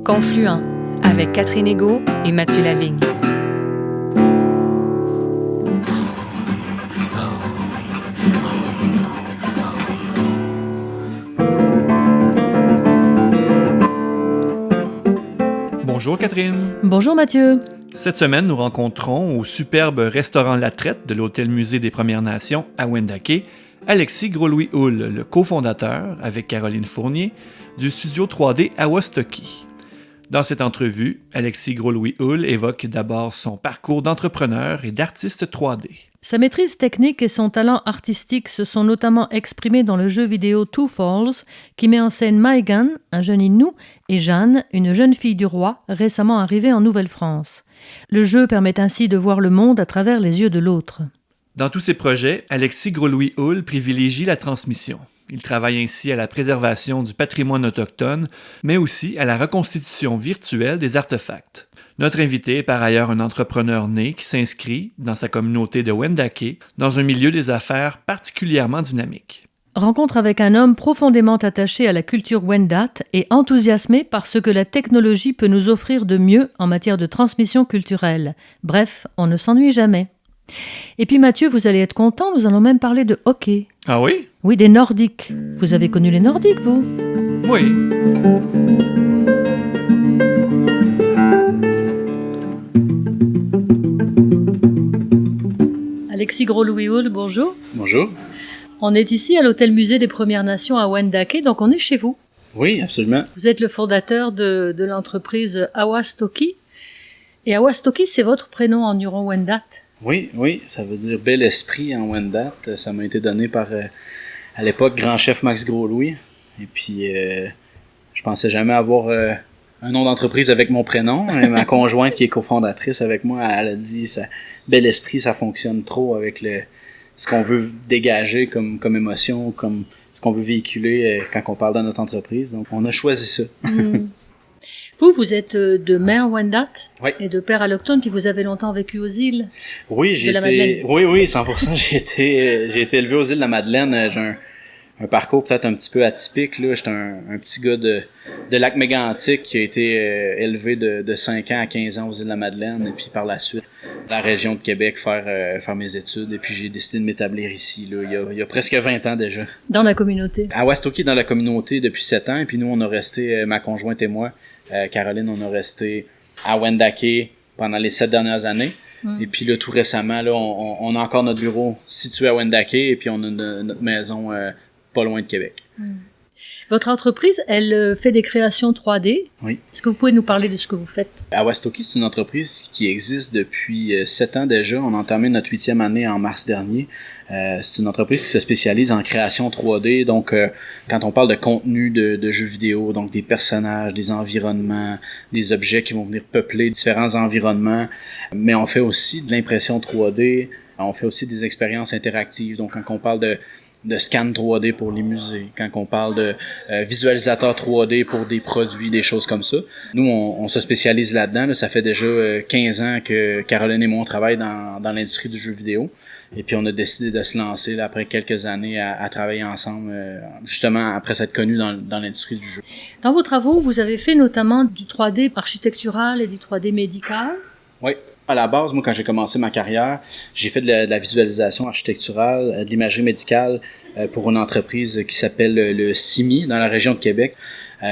Confluent, avec Catherine Égaud et Mathieu Lavigne. Bonjour Catherine. Bonjour Mathieu. Cette semaine, nous rencontrons au superbe restaurant La Traite de l'Hôtel-Musée des Premières Nations à Wendake, Alexis Gros-Louis-Houle, le cofondateur, avec Caroline Fournier, du studio 3D Awastoki. Dans cette entrevue, Alexis Gros-Louis-Houle évoque d'abord son parcours d'entrepreneur et d'artiste 3D. Sa maîtrise technique et son talent artistique se sont notamment exprimés dans le jeu vidéo Two Falls, qui met en scène Maegan, un jeune Innu, et Jeanne, une jeune fille du roi, récemment arrivée en Nouvelle-France. Le jeu permet ainsi de voir le monde à travers les yeux de l'autre. Dans tous ses projets, Alexis Gros-Louis-Houle privilégie la transmission. Il travaille ainsi à la préservation du patrimoine autochtone, mais aussi à la reconstitution virtuelle des artefacts. Notre invité est par ailleurs un entrepreneur né qui s'inscrit, dans sa communauté de Wendake, dans un milieu des affaires particulièrement dynamique. Rencontre avec un homme profondément attaché à la culture Wendat et enthousiasmé par ce que la technologie peut nous offrir de mieux en matière de transmission culturelle. Bref, on ne s'ennuie jamais. Et puis Mathieu, vous allez être content, nous allons même parler de hockey. Ah oui? Oui, des Nordiques. Vous avez connu les Nordiques, vous? Oui. Alexis Gros-Louis-Houle, bonjour. Bonjour. On est ici à l'Hôtel-Musée des Premières Nations à Wendake, donc on est chez vous. Oui, absolument. Vous êtes le fondateur de l'entreprise Awastoki. Et Awastoki, c'est votre prénom en Huron-Wendat. Oui, ça veut dire bel esprit en Wendat. Ça m'a été donné par, à l'époque, grand chef Max Gros-Louis. Et puis, je pensais jamais avoir un nom d'entreprise avec mon prénom. Et ma conjointe, qui est cofondatrice avec moi, elle a dit bel esprit, ça fonctionne trop avec ce qu'on veut dégager comme émotion, comme ce qu'on veut véhiculer quand on parle de notre entreprise. Donc, on a choisi ça. Vous êtes de mère Wendat et de père allochtone, puis vous avez longtemps vécu aux îles de la Madeleine. Oui, 100%. J'ai été élevé aux îles de la Madeleine. J'ai un parcours peut-être un petit peu atypique. Là. J'étais un petit gars de Lac-Mégantic qui a été élevé de 5 ans à 15 ans aux îles de la Madeleine. Et puis par la suite, la région de Québec, faire mes études. Et puis j'ai décidé de m'établir ici, là, il y a presque 20 ans déjà. Dans la communauté? À Awastoki, dans la communauté depuis 7 ans. Et puis nous, on a resté, ma conjointe et moi, Caroline, on a resté à Wendake pendant les 7 dernières années. Et puis là, tout récemment, là, on a encore notre bureau situé à Wendake et puis on a notre maison pas loin de Québec. Votre entreprise, elle fait des créations 3D. Oui. Est-ce que vous pouvez nous parler de ce que vous faites? Awastoki, c'est une entreprise qui existe depuis 7 ans déjà. On a entamé notre 8e année en mars dernier. C'est une entreprise qui se spécialise en création 3D. Donc, quand on parle de contenu de jeux vidéo, donc des personnages, des environnements, des objets qui vont venir peupler différents environnements, mais on fait aussi de l'impression 3D. On fait aussi des expériences interactives. Donc, quand on parle de scan 3D pour les musées, quand on parle de visualisateur 3D pour des produits, des choses comme ça. Nous, on se spécialise là-dedans. Là. Ça fait déjà 15 ans que Caroline et moi, on travaille dans l'industrie du jeu vidéo. Et puis, on a décidé de se lancer là, après quelques années à travailler ensemble, justement après s'être connus dans l'industrie du jeu. Dans vos travaux, vous avez fait notamment du 3D architectural et du 3D médical. Oui. À la base, moi, quand j'ai commencé ma carrière, j'ai fait de la visualisation architecturale, de l'imagerie médicale pour une entreprise qui s'appelle le CIMI dans la région de Québec.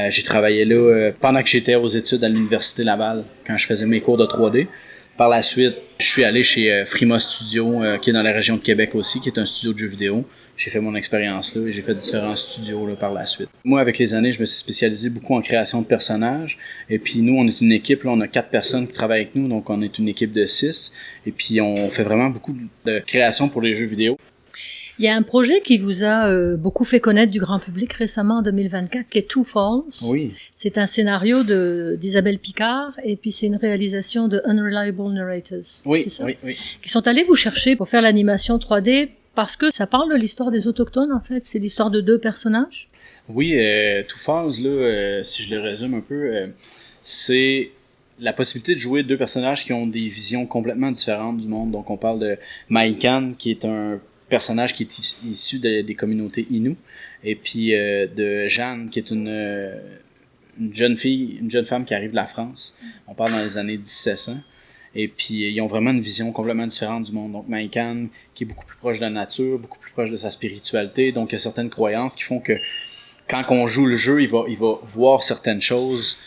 J'ai travaillé là pendant que j'étais aux études à l'Université Laval, quand je faisais mes cours de 3D. Par la suite, je suis allé chez Frima Studio, qui est dans la région de Québec aussi, qui est un studio de jeux vidéo. J'ai fait mon expérience là et j'ai fait différents studios là, par la suite. Moi, avec les années, je me suis spécialisé beaucoup en création de personnages. Et puis nous, on est une équipe, là, on a 4 personnes qui travaillent avec nous, donc on est une équipe de 6. Et puis on fait vraiment beaucoup de création pour les jeux vidéo. Il y a un projet qui vous a beaucoup fait connaître du grand public récemment en 2024, qui est Two Falls. Oui. C'est un scénario d'Isabelle Picard et puis c'est une réalisation de Unreliable Narrators. Oui, c'est ça? oui. Qui sont allés vous chercher pour faire l'animation 3D parce que ça parle de l'histoire des Autochtones, en fait. C'est l'histoire de 2 personnages. Oui, Two Falls, là, si je le résume un peu, c'est la possibilité de jouer 2 personnages qui ont des visions complètement différentes du monde. Donc, on parle de Maegan, qui est un personnage qui est issu des communautés Innu, et puis de Jeanne, qui est une une jeune femme qui arrive de la France. On parle dans les années 1700. Et puis, ils ont vraiment une vision complètement différente du monde. Donc, Maïkan, qui est beaucoup plus proche de la nature, beaucoup plus proche de sa spiritualité. Donc, il y a certaines croyances qui font que quand on joue le jeu, il va voir certaines choses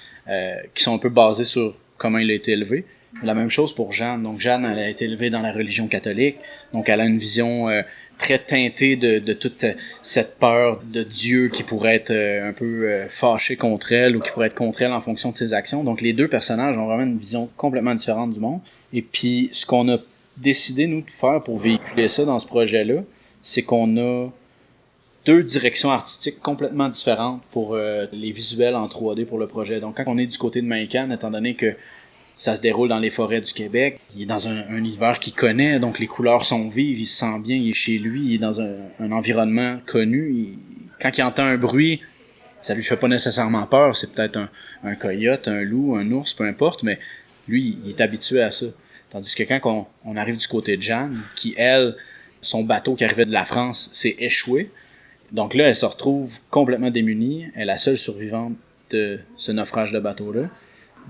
qui sont un peu basées sur comment il a été élevé. La même chose pour Jeanne. Donc, Jeanne, elle a été élevée dans la religion catholique. Donc, elle a une vision très teintée de toute cette peur de Dieu qui pourrait être un peu fâché contre elle ou qui pourrait être contre elle en fonction de ses actions. Donc, les deux personnages ont vraiment une vision complètement différente du monde. Et puis, ce qu'on a décidé, nous, de faire pour véhiculer ça dans ce projet-là, c'est qu'on a 2 directions artistiques complètement différentes pour les visuels en 3D pour le projet. Donc, quand on est du côté de Maïkan, étant donné que ça se déroule dans les forêts du Québec, il est dans un univers qu'il connaît, donc les couleurs sont vives, il se sent bien, il est chez lui, il est dans un environnement connu. Quand il entend un bruit, ça lui fait pas nécessairement peur, c'est peut-être un coyote, un loup, un ours, peu importe, mais lui, il est habitué à ça. Tandis que quand on arrive du côté de Jeanne, qui, elle, son bateau qui arrivait de la France s'est échoué, donc là, elle se retrouve complètement démunie. Elle est la seule survivante de ce naufrage de bateau-là.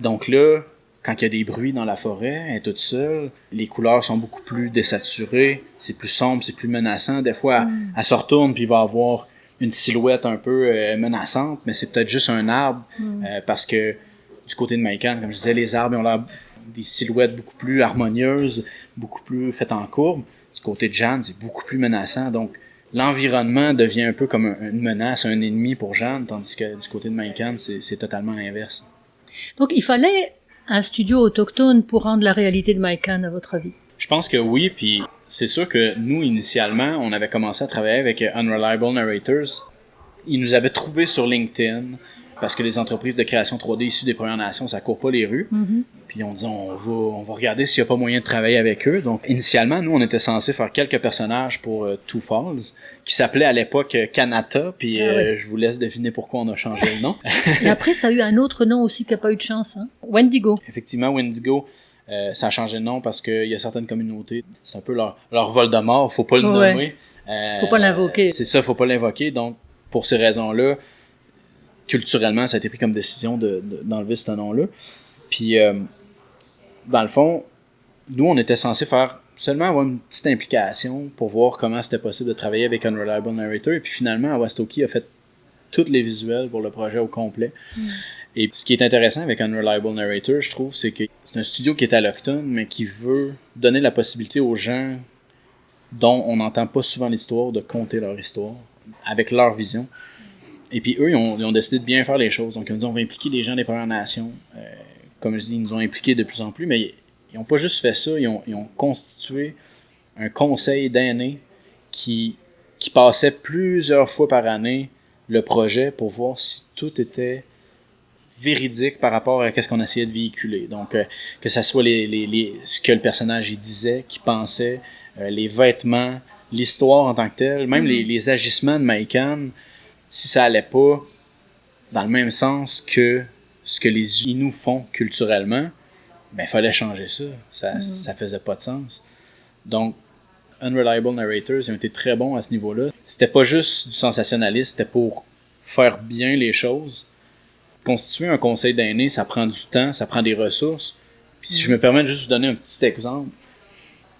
Donc là, quand il y a des bruits dans la forêt, elle est toute seule. Les couleurs sont beaucoup plus désaturées. C'est plus sombre, c'est plus menaçant. Des fois, elle se retourne puis il va avoir une silhouette un peu menaçante, mais c'est peut-être juste un arbre. Parce que du côté de Maïkan, comme je disais, les arbres ont l'air des silhouettes beaucoup plus harmonieuses, beaucoup plus faites en courbe. Du côté de Jeanne, c'est beaucoup plus menaçant. Donc, l'environnement devient un peu comme une menace, un ennemi pour Jeanne, tandis que du côté de Maïkan, c'est totalement l'inverse. Donc, il fallait un studio autochtone pour rendre la réalité de Maïkan, à votre avis? Je pense que oui, puis c'est sûr que nous, initialement, on avait commencé à travailler avec Unreliable Narrators. Ils nous avaient trouvés sur LinkedIn, parce que les entreprises de création 3D issues des Premières Nations, ça court pas les rues. Puis on dit, on va regarder s'il n'y a pas moyen de travailler avec eux. Donc, initialement, nous, on était censé faire quelques personnages pour Two Falls, qui s'appelait à l'époque Kanata, puis je vous laisse deviner pourquoi on a changé le nom. Et après, ça a eu un autre nom aussi qui n'a pas eu de chance, hein? Wendigo. Effectivement, Wendigo, ça a changé de nom parce qu'il y a certaines communautés, c'est un peu leur Voldemort, faut pas le nommer. Faut pas l'invoquer. C'est ça, faut pas l'invoquer. Donc, pour ces raisons-là, culturellement, ça a été pris comme décision d'enlever ce nom-là. Puis, dans le fond, nous, on était censé faire seulement avoir une petite implication pour voir comment c'était possible de travailler avec Unreliable Narrator. Et puis finalement, Awastoki a fait tous les visuels pour le projet au complet. Et ce qui est intéressant avec Unreliable Narrator, je trouve, c'est que c'est un studio qui est alloctone, mais qui veut donner la possibilité aux gens dont on n'entend pas souvent l'histoire de conter leur histoire avec leur vision. Et puis eux, ils ont décidé de bien faire les choses. Donc ils ont dit, on va impliquer les gens des Premières Nations. Comme je dis, ils nous ont impliqués de plus en plus, mais ils n'ont pas juste fait ça, ils ont constitué un conseil d'aînés qui passait plusieurs fois par année le projet pour voir si tout était véridique par rapport à ce qu'on essayait de véhiculer. Donc, que ça soit ce que le personnage y disait, qu'il pensait, les vêtements, l'histoire en tant que telle, même les agissements de Maïkan, si ça allait pas dans le même sens que ce que les Inuits font culturellement, ben, il fallait changer ça. Ça faisait pas de sens. Donc, Unreliable Narrators, ils ont été très bons à ce niveau-là. C'était pas juste du sensationnalisme, c'était pour faire bien les choses. Constituer un conseil d'aînés, ça prend du temps, ça prend des ressources. Puis si je me permets de juste vous donner un petit exemple.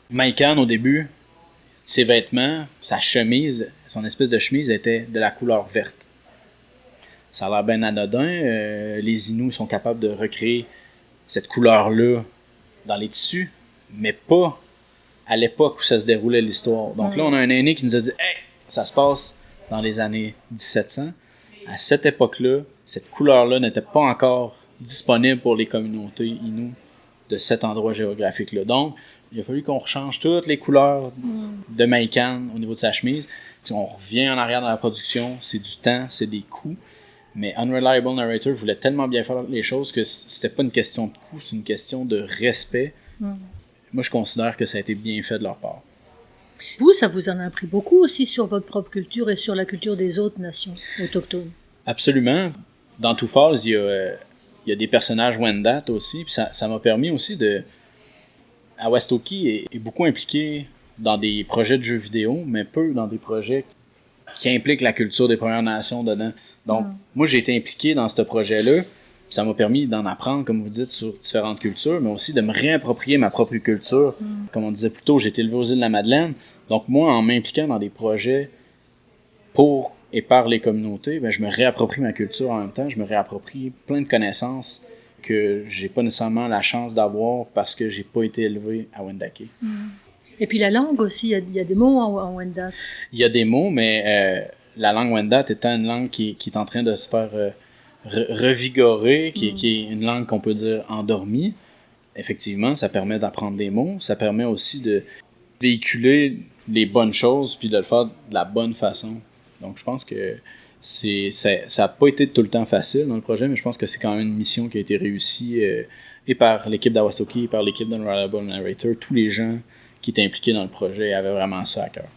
Maïkan, au début, ses vêtements, sa chemise, son espèce de chemise était de la couleur verte. Ça a l'air bien anodin. Les Inuits sont capables de recréer cette couleur-là dans les tissus, mais pas à l'époque où ça se déroulait l'histoire. Donc là, on a un aîné qui nous a dit « Hey, ça se passe dans les années 1700. » À cette époque-là, cette couleur-là n'était pas encore disponible pour les communautés Inuits de cet endroit géographique-là. Donc, il a fallu qu'on rechange toutes les couleurs de Maïkan au niveau de sa chemise. Puis on revient en arrière dans la production. C'est du temps, c'est des coûts. Mais Unreliable Narrator voulait tellement bien faire les choses que c'était pas une question de coût, c'est une question de respect. Moi, je considère que ça a été bien fait de leur part. Vous, ça vous en a appris beaucoup aussi sur votre propre culture et sur la culture des autres nations autochtones. Absolument. Dans Two Falls, il y a des personnages Wendat aussi. Puis ça m'a permis aussi de... Awastoki est beaucoup impliqué dans des projets de jeux vidéo, mais peu dans des projets qui implique la culture des Premières Nations dedans. Donc, moi, j'ai été impliqué dans ce projet-là. Ça m'a permis d'en apprendre, comme vous dites, sur différentes cultures, mais aussi de me réapproprier ma propre culture. Comme on disait plus tôt, j'ai été élevé aux îles de la Madeleine. Donc, moi, en m'impliquant dans des projets pour et par les communautés, ben, je me réapproprie ma culture en même temps. Je me réapproprie plein de connaissances que j'ai pas nécessairement la chance d'avoir parce que j'ai pas été élevé à Wendake. Et puis la langue aussi, il y a des mots en Wendat. Il y a des mots, mais la langue Wendat étant une langue qui est en train de se faire revigorer, qui est une langue qu'on peut dire endormie, effectivement, ça permet d'apprendre des mots. Ça permet aussi de véhiculer les bonnes choses puis de le faire de la bonne façon. Donc, je pense que ça n'a pas été tout le temps facile dans le projet, mais je pense que c'est quand même une mission qui a été réussie et par l'équipe d'Awastoki, et par l'équipe d'Unreliable Narrator. Tous les gens qui étaient impliqués dans le projet avaient vraiment ça à cœur.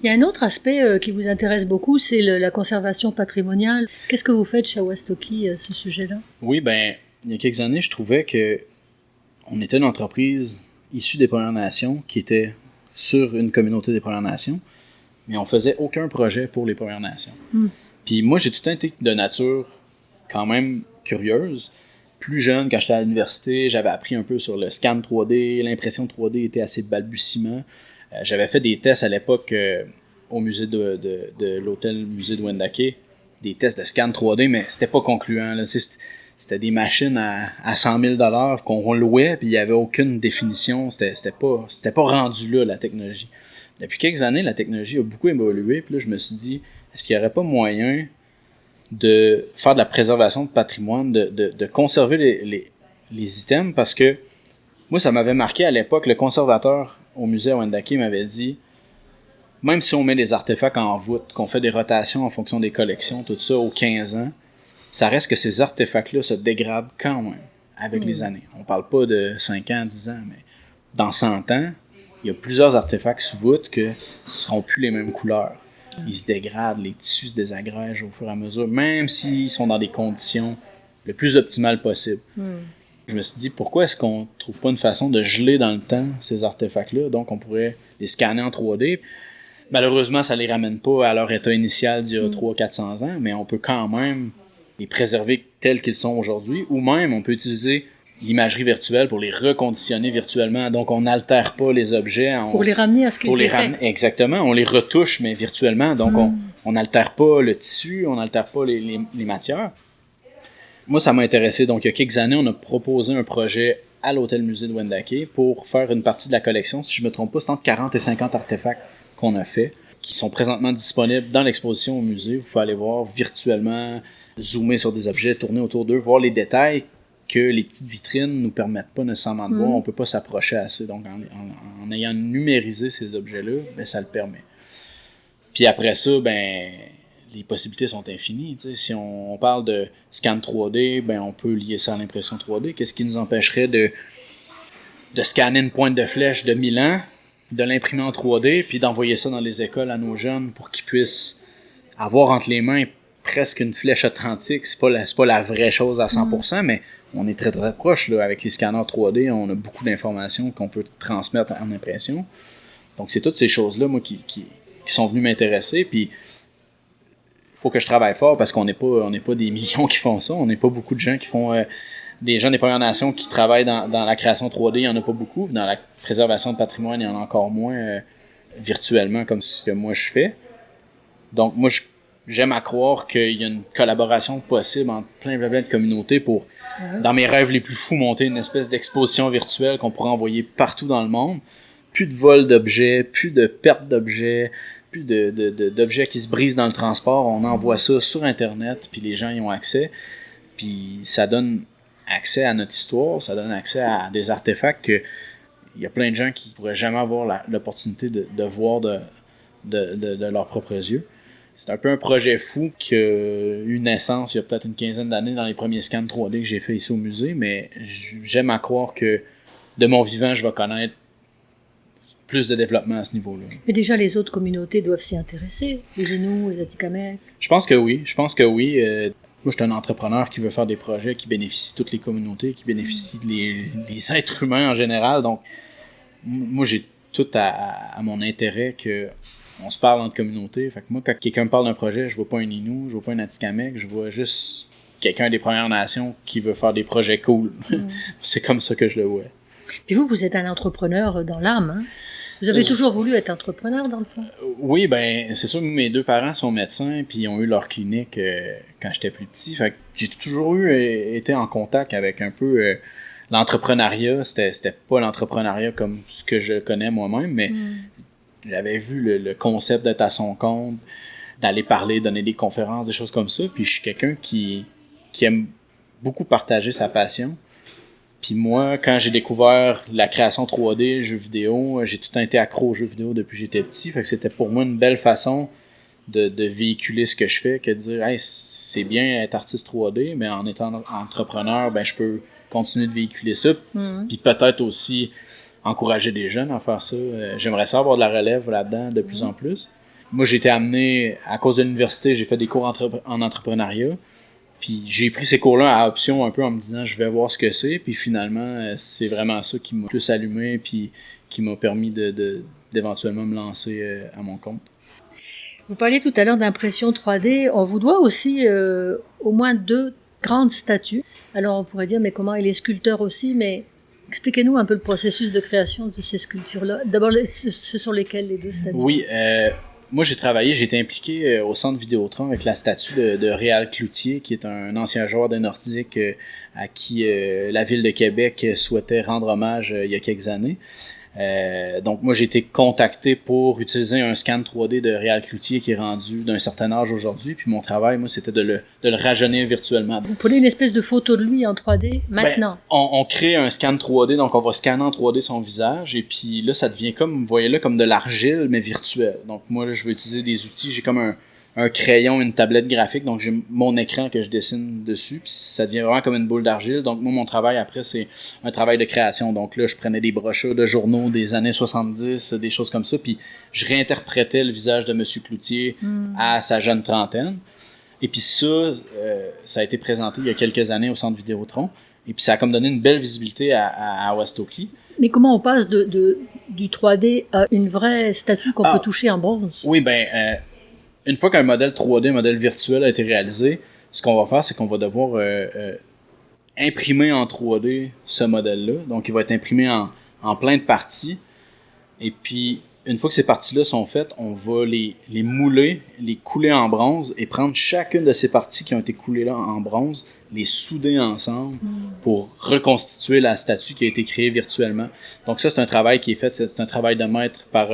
Il y a un autre aspect qui vous intéresse beaucoup, c'est la conservation patrimoniale. Qu'est-ce que vous faites chez Awastoki à ce sujet-là? Oui, ben, il y a quelques années, je trouvais que on était une entreprise issue des Premières Nations qui était sur une communauté des Premières Nations, mais on faisait aucun projet pour les Premières Nations. Puis moi, j'ai tout le temps été de nature quand même curieuse. Plus jeune, quand j'étais à l'université, j'avais appris un peu sur le scan 3D, l'impression 3D était assez balbutiement. J'avais fait des tests à l'époque au musée de l'hôtel musée de Wendake, des tests de scan 3D, mais c'était pas concluant. Là. C'était des machines à 100 000 $ qu'on louait, puis il n'y avait aucune définition. C'était pas rendu là, la technologie. Depuis quelques années, la technologie a beaucoup évolué, puis là, je me suis dit, est-ce qu'il n'y aurait pas moyen de faire de la préservation de patrimoine, de conserver les items, parce que moi, ça m'avait marqué à l'époque, le conservateur au musée à Wendake m'avait dit, même si on met des artefacts en voûte, qu'on fait des rotations en fonction des collections, tout ça, aux 15 ans, ça reste que ces artefacts-là se dégradent quand même avec les années. On parle pas de 5 ans, 10 ans, mais dans 100 ans, il y a plusieurs artefacts sous voûte que ne seront plus les mêmes couleurs. Ils se dégradent, les tissus se désagrègent au fur et à mesure, même s'ils sont dans des conditions le plus optimales possible. Je me suis dit, pourquoi est-ce qu'on ne trouve pas une façon de geler dans le temps ces artefacts-là? Donc, on pourrait les scanner en 3D. Malheureusement, ça ne les ramène pas à leur état initial d'il y a 300-400 ans, mais on peut quand même les préserver tels qu'ils sont aujourd'hui, ou même on peut utiliser l'imagerie virtuelle pour les reconditionner virtuellement. Donc, on n'altère pas les objets. Pour les ramener à ce qu'ils étaient. Exactement. On les retouche, mais virtuellement. Donc, on n'altère pas le tissu, on n'altère pas les matières. Moi, ça m'a intéressé. Donc, il y a quelques années, on a proposé un projet à l'hôtel-musée de Wendake pour faire une partie de la collection. Si je ne me trompe pas, c'est entre 40 et 50 artefacts qu'on a fait, qui sont présentement disponibles dans l'exposition au musée. Vous pouvez aller voir virtuellement, zoomer sur des objets, tourner autour d'eux, voir les détails que les petites vitrines ne nous permettent pas nécessairement de voir. On ne peut pas s'approcher assez. Donc, en ayant numérisé ces objets-là, ben, ça le permet. Puis après ça, ben, les possibilités sont infinies. T'sais. Si on parle de scan 3D, ben, on peut lier ça à l'impression 3D. Qu'est-ce qui nous empêcherait de scanner une pointe de flèche de 1000 ans, de l'imprimer en 3D, puis d'envoyer ça dans les écoles à nos jeunes pour qu'ils puissent avoir entre les mains presque une flèche authentique. C'est pas la vraie chose à 100%, mais on est très très proche. Là. Avec les scanners 3D, on a beaucoup d'informations qu'on peut transmettre en impression. Donc c'est toutes ces choses-là, moi, qui sont venues m'intéresser. Puis il faut que je travaille fort parce qu'on n'est pas des millions qui font ça. On n'est pas beaucoup de gens qui font... des gens des Premières Nations qui travaillent dans la création 3D, il n'y en a pas beaucoup. Dans la préservation de patrimoine, il y en a encore moins virtuellement comme ce que moi je fais. Donc moi, j'aime à croire qu'il y a une collaboration possible entre plein de communautés pour, dans mes rêves les plus fous, monter une espèce d'exposition virtuelle qu'on pourrait envoyer partout dans le monde. Plus de vol d'objets, plus de perte d'objets, plus d'objets qui se brisent dans le transport. On envoie ça sur Internet, puis les gens y ont accès. Puis ça donne accès à notre histoire, ça donne accès à des artefacts que il y a plein de gens qui pourraient jamais avoir l'opportunité de voir de leurs propres yeux. C'est un peu un projet fou qui a eu naissance il y a peut-être une quinzaine d'années dans les premiers scans 3D que j'ai fait ici au musée, mais j'aime à croire que de mon vivant, je vais connaître plus de développement à ce niveau-là. Mais déjà, les autres communautés doivent s'y intéresser, les Inuits, les Atikamekw. Je pense que oui. Moi, je suis un entrepreneur qui veut faire des projets qui bénéficient toutes les communautés, qui bénéficient les êtres humains en général. Donc, moi, j'ai tout à mon intérêt qu'on se parle entre communautés. Fait que moi, quand quelqu'un me parle d'un projet, je vois pas un Innu, je vois pas un Atikamekw, je vois juste quelqu'un des Premières Nations qui veut faire des projets cool. C'est comme ça que je le vois. Puis vous êtes un entrepreneur dans l'âme, hein? Vous avez toujours voulu être entrepreneur, dans le fond? Oui, ben c'est sûr, mes 2 parents sont médecins, puis ils ont eu leur clinique quand j'étais plus petit. Fait que j'ai toujours été en contact avec un peu l'entrepreneuriat. C'était pas l'entrepreneuriat comme ce que je connais moi-même, mais j'avais vu le concept d'être à son compte, d'aller parler, donner des conférences, des choses comme ça. Puis je suis quelqu'un qui aime beaucoup partager sa passion. Puis moi, quand j'ai découvert la création 3D, jeux vidéo, j'ai tout le temps été accro aux jeux vidéo depuis que j'étais petit. Fait que c'était pour moi une belle façon de véhiculer ce que je fais, que de dire hey, c'est bien être artiste 3D, mais en étant entrepreneur, ben je peux continuer de véhiculer ça. Puis peut-être aussi encourager des jeunes à faire ça. J'aimerais ça avoir de la relève là-dedans de plus en plus. Moi, j'ai été amené, à cause de l'université, j'ai fait des cours en entrepreneuriat. Puis j'ai pris ces cours-là à option un peu en me disant je vais voir ce que c'est. Puis finalement, c'est vraiment ça qui m'a plus allumé puis qui m'a permis d'éventuellement me lancer à mon compte. Vous parliez tout à l'heure d'impression 3D. On vous doit aussi au moins 2 grandes statues. Alors on pourrait dire mais comment et les sculpteurs aussi, mais expliquez-nous un peu le processus de création de ces sculptures-là. D'abord, ce sont lesquelles les 2 statues? Oui, moi, j'ai été impliqué au Centre Vidéotron avec la statue de Réal Cloutier, qui est un ancien joueur de nordique à qui la ville de Québec souhaitait rendre hommage il y a quelques années. Donc, moi, j'ai été contacté pour utiliser un scan 3D de Réal Cloutier qui est rendu d'un certain âge aujourd'hui. Puis mon travail, moi, c'était de le rajeunir virtuellement. Vous prenez une espèce de photo de lui en 3D maintenant? Ben, on crée un scan 3D, donc on va scanner en 3D son visage. Et puis là, ça devient comme, vous voyez là, comme de l'argile, mais virtuelle. Donc moi, là, je vais utiliser des outils. J'ai comme un crayon, une tablette graphique, donc j'ai mon écran que je dessine dessus, puis ça devient vraiment comme une boule d'argile. Donc moi, mon travail après, c'est un travail de création. Donc là, je prenais des brochures de journaux des années 70, des choses comme ça, puis je réinterprétais le visage de Monsieur Cloutier à sa jeune trentaine. Et puis ça a été présenté il y a quelques années au Centre Vidéotron, et puis ça a comme donné une belle visibilité à Wauwatoki. Mais comment on passe du 3D à une vraie statue qu'on peut toucher en bronze? Oui, une fois qu'un modèle 3D, un modèle virtuel a été réalisé, ce qu'on va faire, c'est qu'on va devoir imprimer en 3D ce modèle-là. Donc, il va être imprimé en plein de parties. Et puis, une fois que ces parties-là sont faites, on va les mouler, les couler en bronze et prendre chacune de ces parties qui ont été coulées là en bronze, les souder ensemble pour reconstituer la statue qui a été créée virtuellement. Donc, ça, c'est un travail qui est fait, c'est un travail de maître par...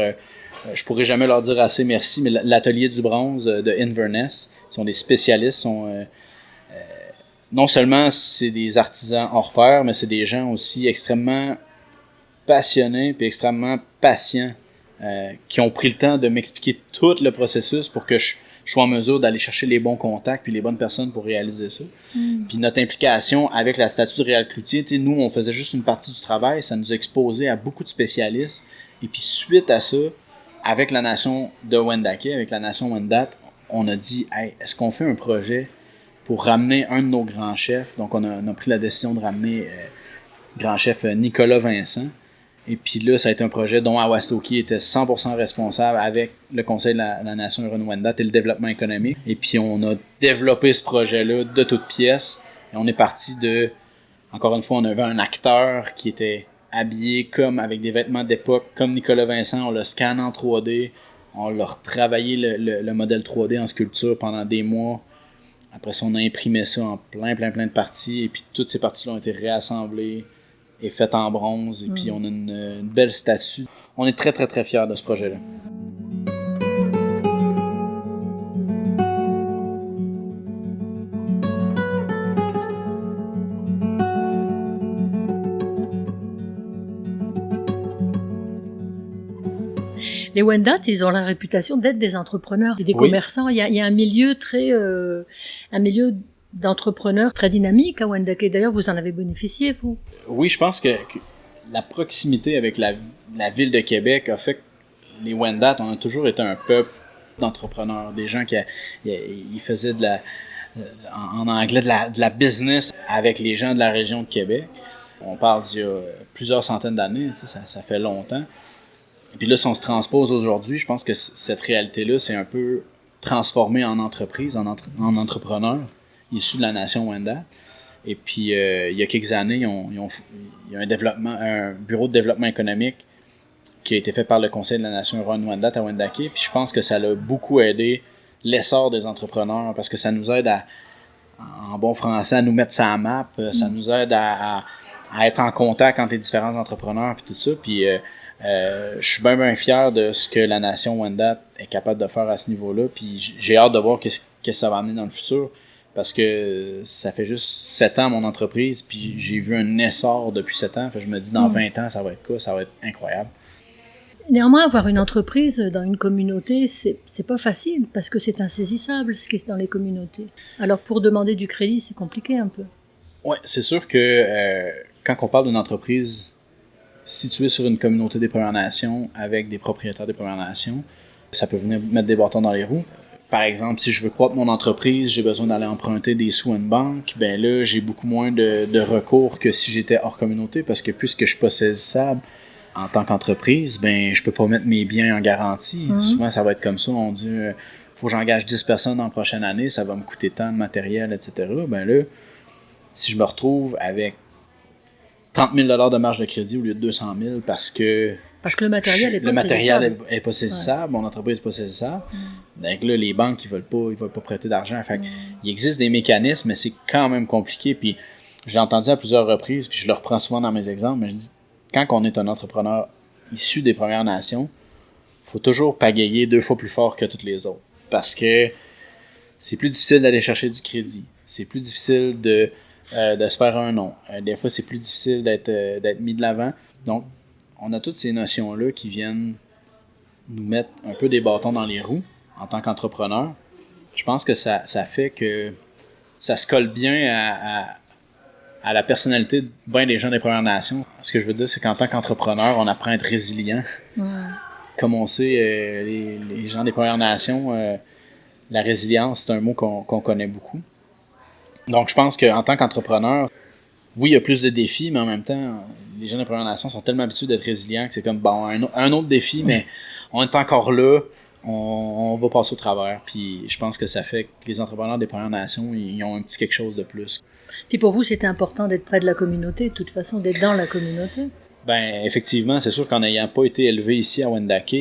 je pourrais jamais leur dire assez merci, mais l'atelier du bronze de Inverness sont des spécialistes. Non seulement c'est des artisans hors pair, mais c'est des gens aussi extrêmement passionnés et extrêmement patients qui ont pris le temps de m'expliquer tout le processus pour que je sois en mesure d'aller chercher les bons contacts puis les bonnes personnes pour réaliser ça. Puis notre implication avec la statue de Réal Cloutier, nous, on faisait juste une partie du travail, ça nous a exposé à beaucoup de spécialistes. Et puis suite à ça, avec la nation de Wendake, avec la nation Wendat, on a dit hey, est-ce qu'on fait un projet pour ramener un de nos grands chefs? Donc, on a pris la décision de ramener grand chef Nicolas Vincent. Et puis là, ça a été un projet dont Wauwatoki était 100% responsable avec le Conseil de la nation Huron-Wendat et le développement économique. Et puis, on a développé ce projet-là de toutes pièces. Et on est parti de... Encore une fois, on avait un acteur qui était habillé comme avec des vêtements d'époque, comme Nicolas Vincent. On l'a scanné en 3D. On l'a retravaillé le modèle 3D en sculpture pendant des mois. Après ça, on a imprimé ça en plein de parties. Et puis, toutes ces parties-là ont été réassemblées et faites en bronze. Et puis, on a une belle statue. On est très, très, très fiers de ce projet-là. Les Wendat, ils ont la réputation d'être des entrepreneurs et des commerçants. Il y a un milieu un milieu d'entrepreneurs très dynamique à Wendake. D'ailleurs, vous en avez bénéficié, vous? Oui, je pense que la proximité avec la ville de Québec a fait que les Wendat, on a toujours été un peuple d'entrepreneurs, des gens qui ils faisaient en anglais de la business avec les gens de la région de Québec. On parle d'il y a plusieurs centaines d'années, ça fait longtemps. Et puis là, si on se transpose aujourd'hui, je pense que cette réalité-là, c'est un peu transformé en entreprise, en entrepreneur, issu de la nation Wendat. Et puis, il y a quelques années, il y a un bureau de développement économique qui a été fait par le Conseil de la Nation Huron-Wendat à Wendake. Puis je pense que ça l'a beaucoup aidé l'essor des entrepreneurs parce que ça nous aide en bon français, à nous mettre ça à map. Ça nous aide à être en contact entre les différents entrepreneurs puis tout ça. Puis je suis bien fier de ce que la nation Wendat est capable de faire à ce niveau-là. Puis j'ai hâte de voir qu'est-ce que ça va amener dans le futur. Parce que ça fait juste 7 ans mon entreprise, puis j'ai vu un essor depuis 7 ans. Fait que je me dis, dans 20 ans, ça va être quoi? Ça va être incroyable. Néanmoins, avoir une entreprise dans une communauté, c'est pas facile, parce que c'est insaisissable ce qui est dans les communautés. Alors pour demander du crédit, c'est compliqué un peu. Oui, c'est sûr que quand on parle d'une entreprise située sur une communauté des Premières Nations, avec des propriétaires des Premières Nations, ça peut venir mettre des bâtons dans les roues. Par exemple, si je veux croître mon entreprise, j'ai besoin d'aller emprunter des sous à une banque, ben là, j'ai beaucoup moins de recours que si j'étais hors communauté, parce que puisque je suis pas saisissable en tant qu'entreprise, ben je peux pas mettre mes biens en garantie. Souvent, ça va être comme ça, on dit faut que j'engage 10 personnes en prochaine année, ça va me coûter tant de matériel, etc. Ben là, si je me retrouve avec 30 000 $ de marge de crédit au lieu de 200 000 parce que le matériel n'est pas saisissable. Le matériel est pas saisissable, mon entreprise n'est pas saisissable. Donc là, les banques, ils veulent pas prêter d'argent. Fait il existe des mécanismes, mais c'est quand même compliqué. Puis je l'ai entendu à plusieurs reprises, puis je le reprends souvent dans mes exemples, mais je dis, quand on est un entrepreneur issu des Premières Nations, il faut toujours pagayer 2 fois plus fort que toutes les autres. Parce que c'est plus difficile d'aller chercher du crédit. C'est plus difficile de se faire un nom. Des fois, c'est plus difficile d'être mis de l'avant. Donc, on a toutes ces notions-là qui viennent nous mettre un peu des bâtons dans les roues en tant qu'entrepreneur. Je pense que ça fait que ça se colle bien à la personnalité de bien des gens des Premières Nations. Ce que je veux dire, c'est qu'en tant qu'entrepreneur, on apprend à être résilient. Comme on sait, les gens des Premières Nations, la résilience, c'est un mot qu'on connaît beaucoup. Donc, je pense qu'en tant qu'entrepreneur, oui, il y a plus de défis, mais en même temps, les gens des Premières Nations sont tellement habitués d'être résilients que c'est comme, bon, un autre défi, mais on est encore là, on va passer au travers. Puis je pense que ça fait que les entrepreneurs des Premières Nations, ils ont un petit quelque chose de plus. Puis pour vous, c'était important d'être près de la communauté, de toute façon, d'être dans la communauté? Ben effectivement, c'est sûr qu'en n'ayant pas été élevé ici à Wendake,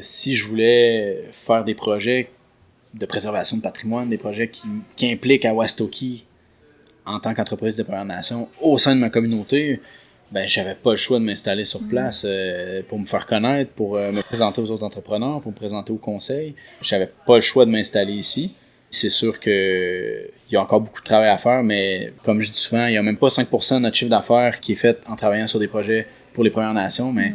si je voulais faire des projets de préservation de patrimoine, des projets qui impliquent à Waustoki en tant qu'entreprise des Premières Nations au sein de ma communauté, ben j'avais pas le choix de m'installer sur place pour me faire connaître, pour me présenter aux autres entrepreneurs, pour me présenter au conseil. J'avais pas le choix de m'installer ici. C'est sûr que il y a encore beaucoup de travail à faire, mais comme je dis souvent, il y a même pas 5% de notre chiffre d'affaires qui est fait en travaillant sur des projets pour les Premières Nations, mais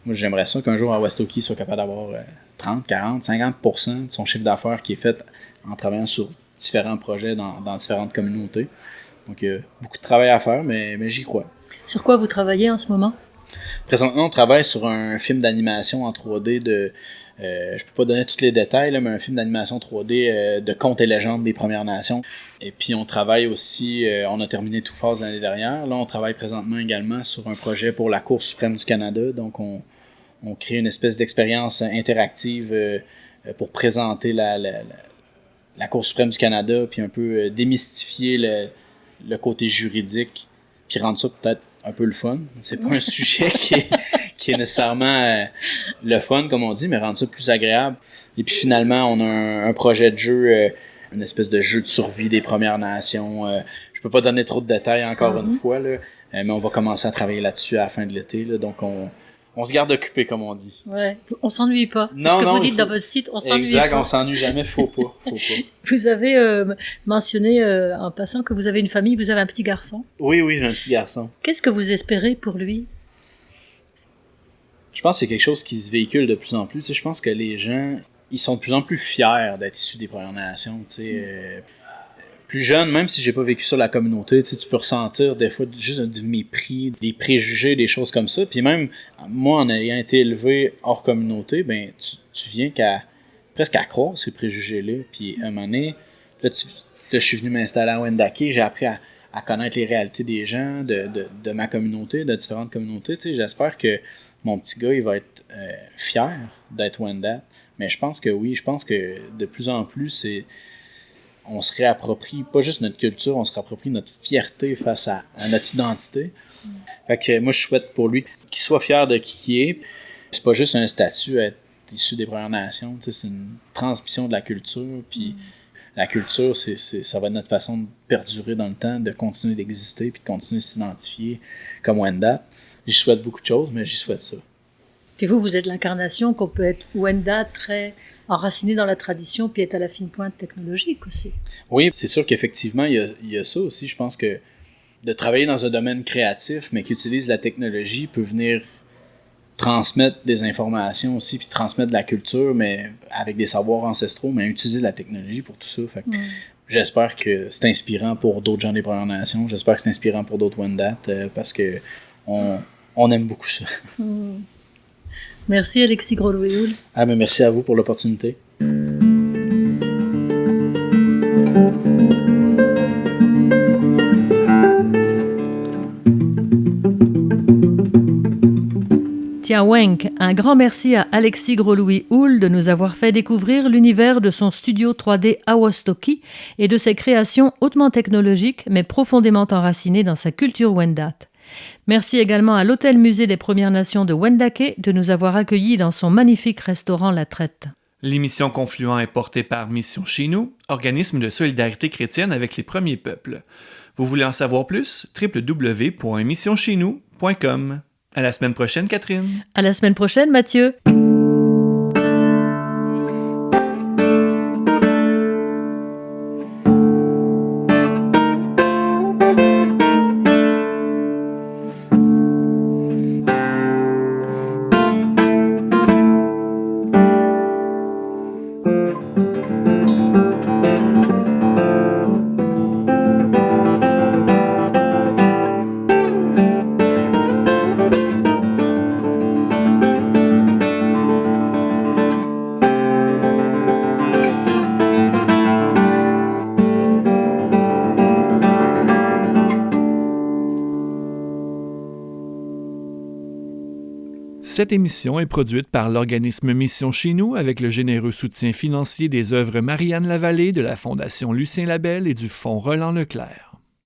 moi j'aimerais ça qu'un jour à Waustoki soit capable d'avoir 30, 40, 50% de son chiffre d'affaires qui est fait en travaillant sur différents projets dans différentes communautés. Donc, il y a beaucoup de travail à faire, mais j'y crois. Sur quoi vous travaillez en ce moment? Présentement, on travaille sur un film d'animation en 3D de... je peux pas donner tous les détails, là, mais un film d'animation 3D de contes et légendes des Premières Nations. Et puis, on travaille aussi... on a terminé Two Falls l'année dernière. Là, on travaille présentement également sur un projet pour la Cour suprême du Canada. Donc, on crée une espèce d'expérience interactive pour présenter la Cour suprême du Canada, puis un peu démystifier le côté juridique, puis rendre ça peut-être un peu le fun. C'est pas un sujet qui est nécessairement le fun, comme on dit, mais rendre ça plus agréable. Et puis finalement, on a un projet de jeu, une espèce de jeu de survie des Premières Nations. Je peux pas donner trop de détails encore une fois, là, mais on va commencer à travailler là-dessus à la fin de l'été. Là, donc on se garde occupé, comme on dit. Ouais, on s'ennuie pas. C'est ce que vous dites dans votre site, on s'ennuie exact, pas. on s'ennuie jamais, faut pas. Vous avez mentionné en passant que vous avez une famille, vous avez un petit garçon. Oui, j'ai un petit garçon. Qu'est-ce que vous espérez pour lui? Je pense que c'est quelque chose qui se véhicule de plus en plus. Tu sais, je pense que les gens, ils sont de plus en plus fiers d'être issus des Premières Nations. Tu sais, plus jeune, même si j'ai pas vécu sur la communauté, tu peux ressentir des fois juste du mépris, des préjugés, des choses comme ça. Puis même, moi, en ayant été élevé hors communauté, ben tu viens presque à croire ces préjugés-là. Puis à un moment donné, là, je suis venu m'installer à Wendake, j'ai appris à connaître les réalités des gens, de ma communauté, de différentes communautés. Tu sais, j'espère que mon petit gars, il va être fier d'être Wendat. Mais je pense que oui, je pense que de plus en plus, on se réapproprie pas juste notre culture, on se réapproprie notre fierté face à notre identité. Fait que moi, je souhaite pour lui qu'il soit fier de qui il est. C'est pas juste un statut à être issu des Premières Nations, c'est une transmission de la culture. Puis la culture, ça va être notre façon de perdurer dans le temps, de continuer d'exister puis de continuer de s'identifier comme Wendat. J'y souhaite beaucoup de choses, mais j'y souhaite ça. Puis vous êtes l'incarnation qu'on peut être Wendat, très enraciné dans la tradition, puis être à la fine pointe technologique aussi. Oui, c'est sûr qu'effectivement, il y a ça aussi. Je pense que de travailler dans un domaine créatif, mais qui utilise la technologie, peut venir transmettre des informations aussi, puis transmettre de la culture, mais avec des savoirs ancestraux, mais utiliser la technologie pour tout ça. Fait que j'espère que c'est inspirant pour d'autres gens des Premières Nations. J'espère que c'est inspirant pour d'autres Wendat, parce que on aime beaucoup ça. Merci Alexis Gros-Louis-Houle. Mais merci à vous pour l'opportunité. Tiawenk, un grand merci à Alexis Gros-Louis-Houle de nous avoir fait découvrir l'univers de son studio 3D Awostoki et de ses créations hautement technologiques mais profondément enracinées dans sa culture Wendat. Merci également à l'Hôtel-Musée des Premières Nations de Wendake de nous avoir accueillis dans son magnifique restaurant La Traite. L'émission Confluent est portée par Mission Chez Nous, organisme de solidarité chrétienne avec les premiers peuples. Vous voulez en savoir plus? www.missioncheznous.com. À la semaine prochaine, Catherine. À la semaine prochaine, Mathieu. Cette émission est produite par l'organisme Mission Chez Nous avec le généreux soutien financier des œuvres Marianne Lavallée de la Fondation Lucien Labelle et du Fonds Roland Leclerc.